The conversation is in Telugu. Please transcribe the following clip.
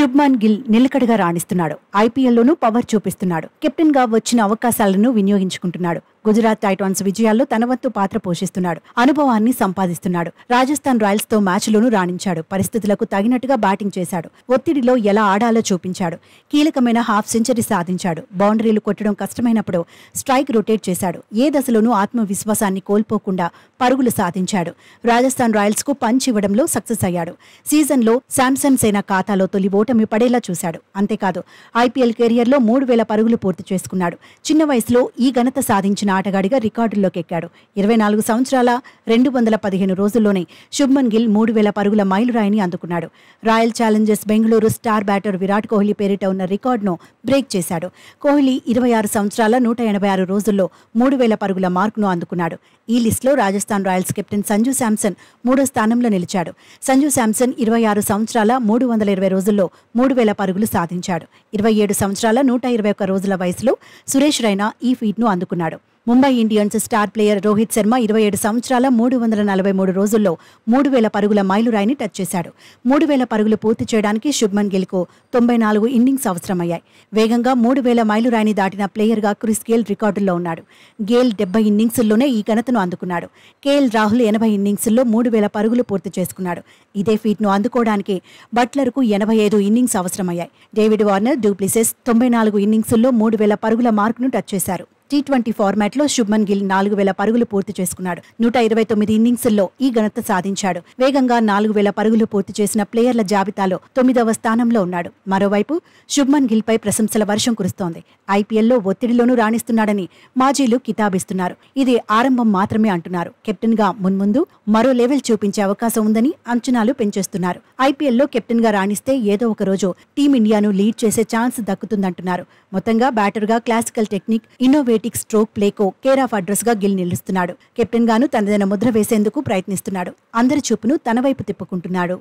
శుభ్మన్ గిల్ నిలకడగా రాణిస్తున్నాడు. ఐపీఎల్లోనూ పవర్ చూపిస్తున్నాడు. కెప్టెన్ గా వచ్చిన అవకాశాలను వినియోగించుకుంటున్నాడు. గుజరాత్ టైటాన్స్ విజయాల్లో తన వంతు పాత్ర పోషిస్తున్నాడు. అనుభవాన్ని సంపాదిస్తున్నాడు. రాజస్థాన్ రాయల్స్ తో మ్యాచ్లోనూ రాణించాడు. పరిస్థితులకు తగినట్టుగా బ్యాటింగ్ చేశాడు. ఒత్తిడిలో ఎలా ఆడాలో చూపించాడు. కీలకమైన హాఫ్ సెంచరీ సాధించాడు. బౌండరీలు కొట్టడం కష్టమైనప్పుడు స్ట్రైక్ రొటేట్ చేశాడు. ఏ దశలోనూ ఆత్మవిశ్వాసాన్ని కోల్పోకుండా పరుగులు సాధించాడు. రాజస్థాన్ రాయల్స్ కు పంచ్ ఇవ్వడంలో సక్సెస్ అయ్యాడు. సీజన్లో శాంసన్ సేన ఖాతాలో తొలి ఓటమి పడేలా చూశాడు. అంతేకాదు ఐపీఎల్ కెరియర్లో 3000 పరుగులు పూర్తి చేసుకున్నాడు. చిన్న వయసులో ఈ ఘనత సాధించిన ఆటగాడిగా రికార్డుల్లోకి ఎక్కాడు. 24 సంవత్సరాల 215 రోజుల్లోనే శుభ్మన్ గిల్ 3000 పరుగుల మైలురాయిని అందుకున్నాడు. Royal Challengers Bengaluru star batter Virat Kohli పేరిట ఉన్న రికార్డును బ్రేక్ చేశాడు. కోహ్లీ 26 సంవత్సరాల 186 రోజుల్లో 3000 పరుగుల మార్కును అందుకున్నాడు. ఈ లిస్టులో రాజస్థాన్ రాయల్స్ కెప్టెన్ సంజు శాంసన్ 3వ స్థానంలో నిలిచాడు. సంజు శాంసన్ 26 సంవత్సరాల 320 రోజుల్లో 3000 పరుగులు సాధించాడు. 27 సంవత్సరాల 121 రోజుల వయసులో సురేష్ రైనా ఈ ఫీట్ను అందుకున్నాడు. Mumbai Indians star player Rohit Sharma 27 సంవత్సరాల 343 రోజుల్లో 3000 పరుగుల మైలురాయిని టచ్ చేశాడు. 3000 పరుగులు పూర్తి చేయడానికి శుభ్మన్ గిల్కు 94 ఇన్నింగ్స్ అవసరమయ్యాయి. వేగంగా 3000 మైలురాయిని దాటిన ప్లేయర్గా క్రిస్ గేల్ రికార్డుల్లో ఉన్నాడు. గేల్ 70 ఇన్నింగ్స్ల్లోనే ఈ ఘనతను అందుకున్నాడు. కేఎల్ రాహుల్ 80 ఇన్నింగ్స్ల్లో 3000 పరుగులు పూర్తి చేసుకున్నాడు. ఇదే ఫీట్ను అందుకోవడానికి బట్లర్కు 85 ఇన్నింగ్స్ అవసరమయ్యాయి. డేవిడ్ వార్నర్, డూప్లిసెస్ 94 ఇన్నింగ్స్ల్లో 3000 పరుగుల మార్కును టచ్ చేశారు. T20 ఫార్మాట్లో శుభ్మన్ గిల్ 4000 పరుగులు పూర్తి చేసుకున్నాడు. 129 ఇన్నింగ్స్ల్లో ఈ ఘనత సాధించాడు. వేగంగా 4000 పరుగులు పూర్తి చేసిన ప్లేయర్ల జాబితాలో 9వ స్థానంలో ఉన్నాడు. మరోవైపు శుభ్మన్ గిల్ పై ప్రశంసల వర్షం కురుస్తోంది. ఐపీఎల్లో ఒత్తిడిలోనూ రాణిస్తున్నాడని మాజీలు కితాబిస్తున్నారు. ఇది ఆరంభం మాత్రమే అంటున్నారు. కెప్టెన్ గా మున్ముందు మరో లెవెల్ చూపించే అవకాశం ఉందని అంచనాలు పెంచేస్తున్నారు. ఐపీఎల్లో కెప్టెన్ గా రాణిస్తే ఏదో ఒక రోజు టీమిండియాను లీడ్ చేసే ఛాన్స్ దక్కుతుందంటున్నారు. మొత్తంగా బ్యాటర్గా క్లాసికల్ టెక్నిక్, ఇన్నోవేటివ్ స్ట్రోక్ ప్లేకు కేర్ ఆఫ్ అడ్రస్ గా గిల్ నిలుస్తున్నాడు. కెప్టెన్ గాను తనదైన ముద్ర వేసేందుకు ప్రయత్నిస్తున్నాడు. అందరి చూపును తన వైపు తిప్పుకుంటున్నాడు.